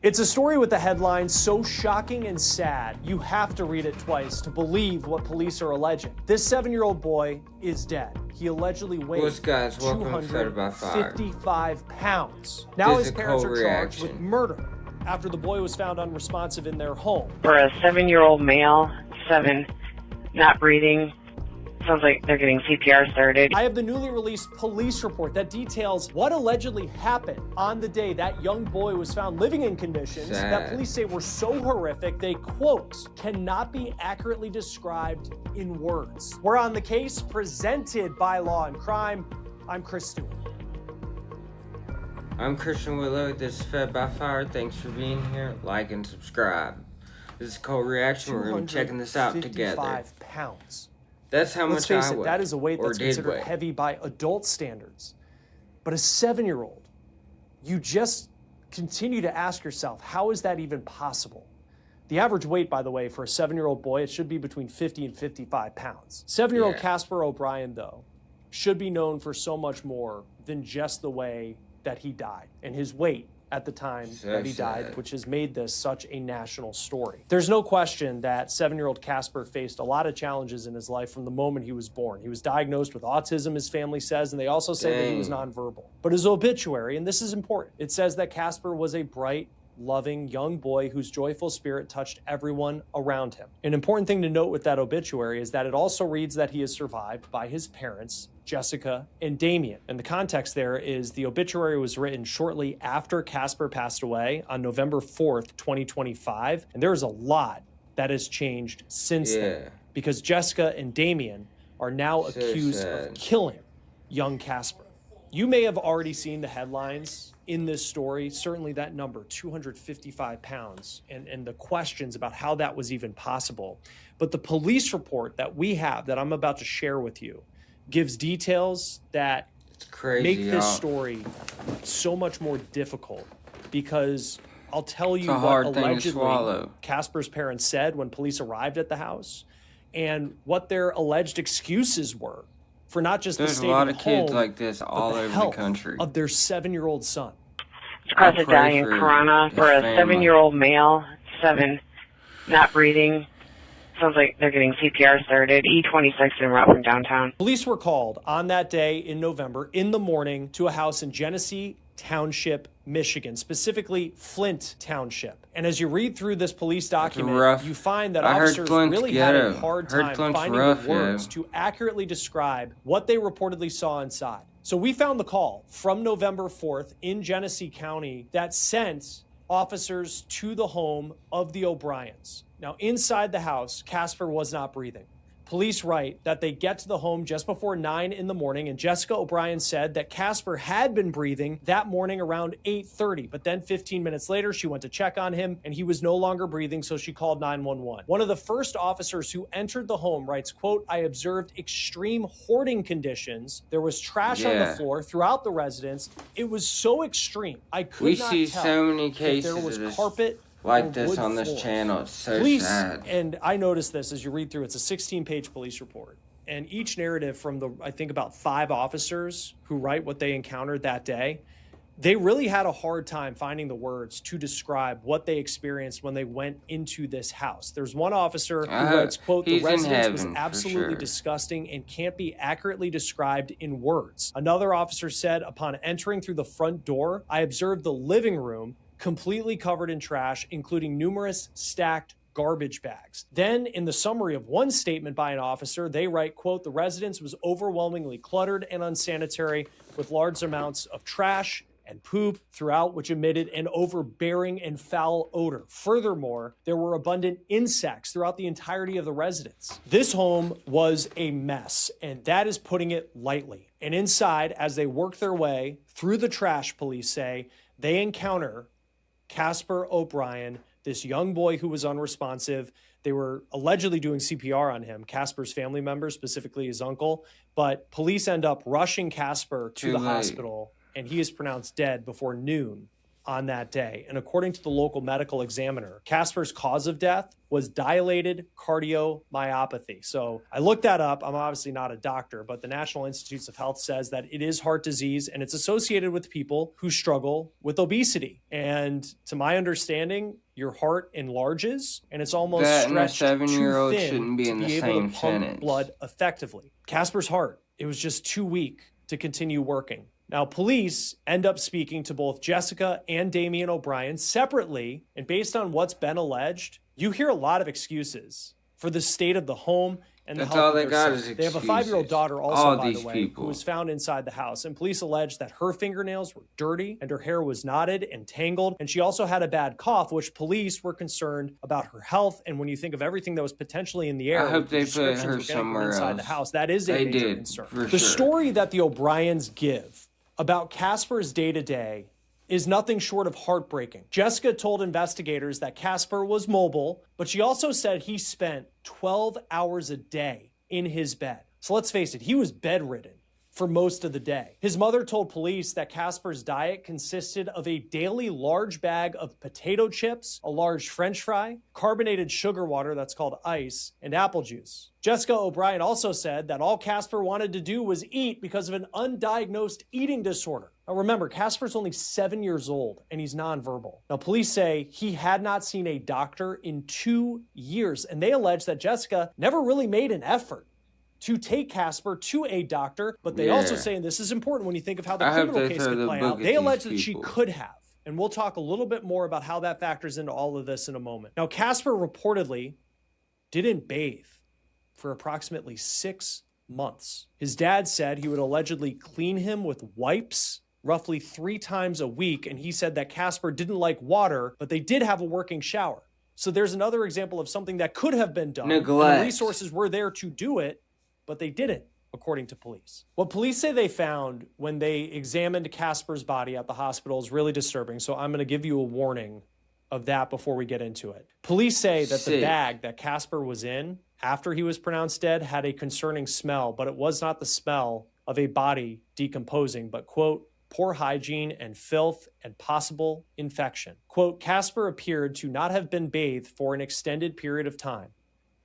It's a story with the headline so shocking and sad, you have to read it twice to believe what police are alleging. This 7-year-old boy is dead. He allegedly weighed 255 pounds. Now his parents are charged with murder after the boy was found unresponsive in their home. For a 7-year-old male, 7, not breathing. Sounds like they're getting CPR started. I have the newly released police report that details what allegedly happened on the day that young boy was found living in conditions that police say were so horrific they, quote, cannot be accurately described in words. We're on the case presented by Law and Crime. I'm Chris Stewart. I'm Christian Willow. This is Fed by Fire. Thanks for being here. Like and subscribe. This is Cold Reaction. We're going to be checking this out together. 255 pounds. That's how much I weigh. That is a weight that's considered heavy by adult standards. But a 7-year-old, you just continue to ask yourself, how is that even possible? The average weight, by the way, for a 7-year-old boy, it should be between 50 and 55 pounds. 7-year-old Casper O'Brien, though, should be known for so much more than just the way that he died and his weight at the time that he died, which has made this such a national story. There's no question that 7-year-old Casper faced a lot of challenges in his life from the moment he was born. He was diagnosed with autism, his family says, and they also say that he was nonverbal. But his obituary, and this is important, it says that Casper was a bright, loving young boy whose joyful spirit touched everyone around him. An important thing to note with that obituary is that it also reads that he is survived by his parents, Jessica and Damien. And the context there is the obituary was written shortly after Casper passed away on November 4th, 2025. And there is a lot that has changed since then because Jessica and Damien are now accused of killing young Casper. You may have already seen the headlines in this story, certainly that number, 255 pounds, and the questions about how that was even possible. But the police report that we have that I'm about to share with you gives details that make this story so much more difficult because I'll tell you what allegedly Casper's parents said when police arrived at the house and what their alleged excuses were for not just the state of the home, kids like this all over the country of their 7-year-old son. Across Italian Corona for a 7-year-old male, 7, not breathing. Sounds like they're getting CPR started. E26 en route from downtown. Police were called on that day in November in the morning to a house in Genesee Township, Michigan, specifically Flint Township. And as you read through this police document, you find that officers really had a hard time finding the words to accurately describe what they reportedly saw inside. So we found the call from November 4th in Genesee County that sent officers to the home of the O'Briens. Now, inside the house, Casper was not breathing. Police write that they get to the home just before 9 in the morning, and Jessica O'Brien said that Casper had been breathing that morning around 8:30, but then 15 minutes later, she went to check on him, and he was no longer breathing, so she called 911. One of the first officers who entered the home writes, quote, I observed extreme hoarding conditions. There was trash on the floor throughout the residence. It was so extreme, I could not tell so many cases if there was carpet like this on this channel. It's so sad. And I noticed this as you read through. It's a 16-page police report. And each narrative from the, I think, about 5 officers who write what they encountered that day, they really had a hard time finding the words to describe what they experienced when they went into this house. There's one officer who writes, quote, the residence was absolutely disgusting and can't be accurately described in words. Another officer said, upon entering through the front door, I observed the living room completely covered in trash, including numerous stacked garbage bags. Then, in the summary of one statement by an officer, they write, quote, the residence was overwhelmingly cluttered and unsanitary with large amounts of trash and poop throughout, which emitted an overbearing and foul odor. Furthermore, there were abundant insects throughout the entirety of the residence. This home was a mess, and that is putting it lightly. And inside, as they work their way through the trash, police say, they encounter Casper O'Brien, this young boy who was unresponsive. They were allegedly doing CPR on him, Casper's family members, specifically his uncle. But police end up rushing Casper to the hospital, and he is pronounced dead before noon on that day. And according to the local medical examiner, Casper's cause of death was dilated cardiomyopathy. So I looked that up. I'm obviously not a doctor, but the National Institutes of Health says that it is heart disease and it's associated with people who struggle with obesity. And to my understanding, your heart enlarges and it's almost stretched too thin shouldn't be in to the be able same to pump sentence. blood effectively. Casper's heart, it was just too weak to continue working. Now, police end up speaking to both Jessica and Damien O'Brien separately, and based on what's been alleged, you hear a lot of excuses for the state of the home and the health of their son. They have a 5-year-old daughter also, by the way, who was found inside the house, and police allege that her fingernails were dirty and her hair was knotted and tangled, and she also had a bad cough, which police were concerned about her health. And when you think of everything that was potentially in the air, I hope they put her inside somewhere else. The house, that is a major concern. The story that the O'Briens give about Casper's day-to-day is nothing short of heartbreaking. Jessica told investigators that Casper was mobile, but she also said he spent 12 hours a day in his bed. So let's face it, he was bedridden for most of the day. His mother told police that Casper's diet consisted of a daily large bag of potato chips, a large French fry, carbonated sugar water that's called ice, and apple juice. Jessica O'Brien also said that all Casper wanted to do was eat because of an undiagnosed eating disorder. Now remember, Casper's only 7 years old and he's nonverbal. Now police say he had not seen a doctor in 2 years, and they allege that Jessica never really made an effort to take Casper to a doctor, but they also say, and this is important when you think of how the criminal case could play out, they allege that she could have. And we'll talk a little bit more about how that factors into all of this in a moment. Now, Casper reportedly didn't bathe for approximately 6 months. His dad said he would allegedly clean him with wipes roughly 3 times a week, and he said that Casper didn't like water, but they did have a working shower. So there's another example of something that could have been done. And the resources were there to do it, but they didn't, according to police. What police say they found when they examined Casper's body at the hospital is really disturbing, so I'm going to give you a warning of that before we get into it. Police say that the bag that Casper was in after he was pronounced dead had a concerning smell, but it was not the smell of a body decomposing, but, quote, poor hygiene and filth and possible infection. Quote, Casper appeared to not have been bathed for an extended period of time.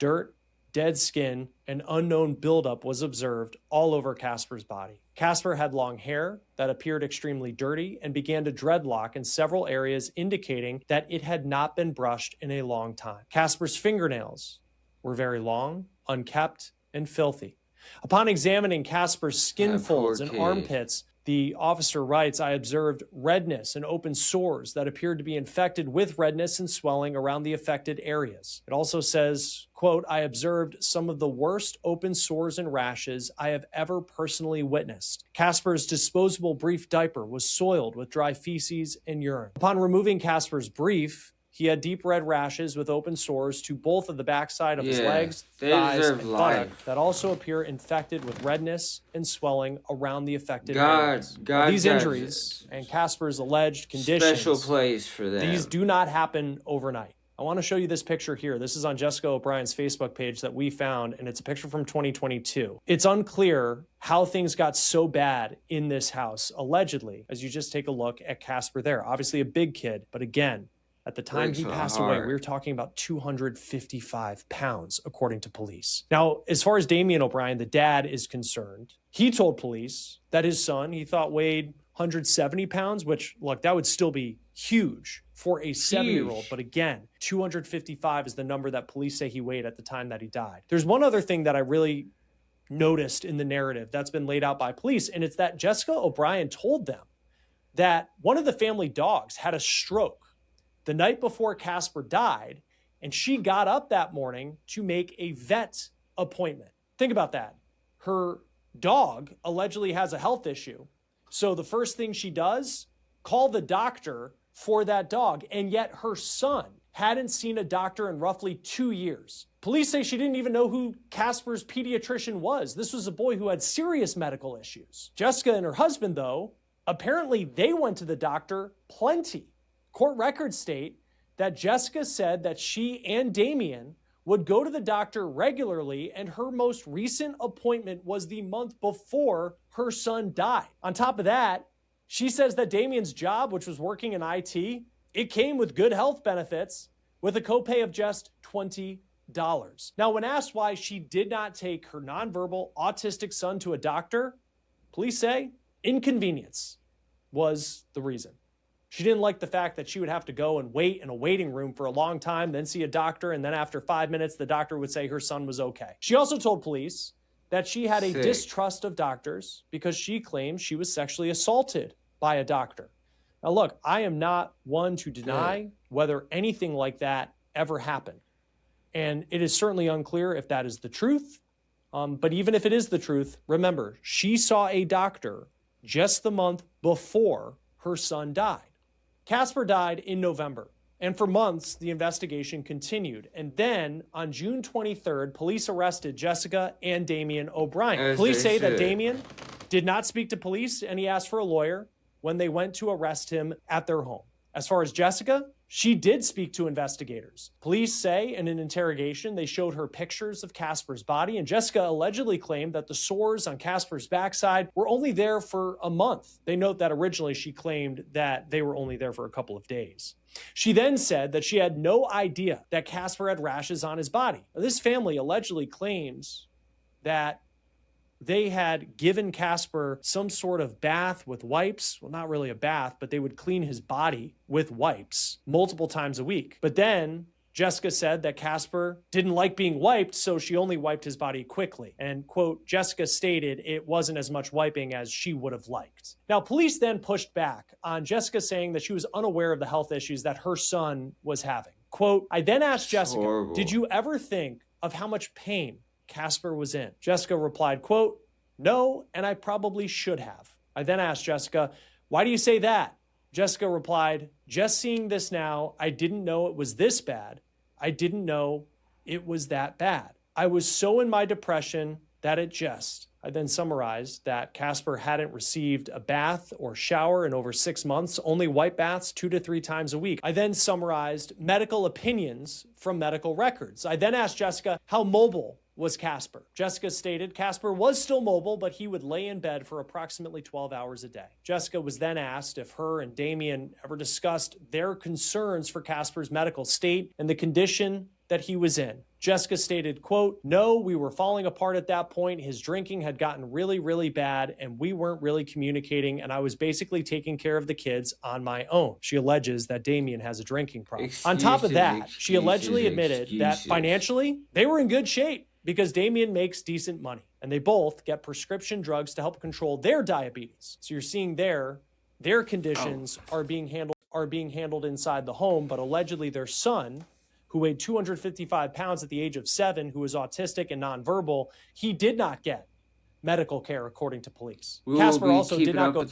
Dirt, dead skin, and unknown buildup was observed all over Casper's body. Casper had long hair that appeared extremely dirty and began to dreadlock in several areas, indicating that it had not been brushed in a long time. Casper's fingernails were very long, unkept, and filthy. Upon examining Casper's skin folds and armpits, the officer writes, I observed redness and open sores that appeared to be infected with redness and swelling around the affected areas. It also says, quote, I observed some of the worst open sores and rashes I have ever personally witnessed. Casper's disposable brief diaper was soiled with dry feces and urine. Upon removing Casper's brief, he had deep red rashes with open sores to both of the backside of his legs, thighs, and buttock that also appear infected with redness and swelling around the affected areas. These injuries and Casper's alleged conditions, special place for them. These do not happen overnight. I want to show you this picture here. This is on Jessica O'Brien's Facebook page that we found, and it's a picture from 2022. It's unclear how things got so bad in this house, allegedly, as you just take a look at Casper there. Obviously a big kid, but again, at the time he passed away, we were talking about 255 pounds, according to police. Now, as far as Damien O'Brien, the dad, is concerned, he told police that his son, he thought, weighed 170 pounds, which, look, that would still be huge for a 7-year-old. But again, 255 is the number that police say he weighed at the time that he died. There's one other thing that I really noticed in the narrative that's been laid out by police, and it's that Jessica O'Brien told them that one of the family dogs had a stroke the night before Casper died, and she got up that morning to make a vet appointment. Think about that. Her dog allegedly has a health issue. So the first thing she does, call the doctor for that dog. And yet her son hadn't seen a doctor in roughly 2 years. Police say she didn't even know who Casper's pediatrician was. This was a boy who had serious medical issues. Jessica and her husband, though, apparently they went to the doctor plenty. Court records state that Jessica said that she and Damien would go to the doctor regularly, and her most recent appointment was the month before her son died. On top of that, She says that Damien's job, which was working in IT, it came with good health benefits with a copay of just $20. Now, when asked why she did not take her nonverbal autistic son to a doctor, police say inconvenience was the reason. She didn't like the fact that she would have to go and wait in a waiting room for a long time, then see a doctor, and then after 5 minutes, the doctor would say her son was okay. She also told police that she had a distrust of doctors because she claims she was sexually assaulted by a doctor. Now, look, I am not one to deny whether anything like that ever happened. And it is certainly unclear if that is the truth. But even if it is the truth, remember, she saw a doctor just the month before her son died. Casper died in November, and for months, the investigation continued. And then, on June 23rd, police arrested Jessica and Damien O'Brien. Police say that Damien did not speak to police, and he asked for a lawyer when they went to arrest him at their home. As far as Jessica, she did speak to investigators. Police say in an interrogation, they showed her pictures of Casper's body, and Jessica allegedly claimed that the sores on Casper's backside were only there for a month. They note that originally she claimed that they were only there for a couple of days. She then said that she had no idea that Casper had rashes on his body. Now, this family allegedly claims that they had given Casper some sort of bath with wipes. Well, not really a bath, but they would clean his body with wipes multiple times a week. But then Jessica said that Casper didn't like being wiped, so she only wiped his body quickly. And, quote, Jessica stated it wasn't as much wiping as she would have liked. Now, police then pushed back on Jessica saying that she was unaware of the health issues that her son was having. Quote, I then asked Jessica, did you ever think of how much pain Casper was in? Jessica replied, quote, no, and I probably should have. I then asked Jessica, why do you say that? Jessica replied, just seeing this now, I didn't know it was this bad. I didn't know it was that bad. I was so in my depression that it just. I then summarized that Casper hadn't received a bath or shower in over 6 months, only white baths 2 to 3 times a week. I then summarized medical opinions from medical records. I then asked Jessica, how mobile was Casper? Jessica stated Casper was still mobile, but he would lay in bed for approximately 12 hours a day. Jessica was then asked if her and Damien ever discussed their concerns for Casper's medical state and the condition that he was in. Jessica stated, quote, no, we were falling apart at that point. His drinking had gotten really, really bad, and we weren't really communicating, and I was basically taking care of the kids on my own. She alleges that Damien has a drinking problem. On top of that, she allegedly admitted that financially, they were in good shape because Damien makes decent money, and they both get prescription drugs to help control their diabetes. So you're seeing their conditions are being handled inside the home, but allegedly their son, who weighed 255 pounds at the age of 7, who is autistic and nonverbal, he did not get medical care, according to police. Casper also did not go.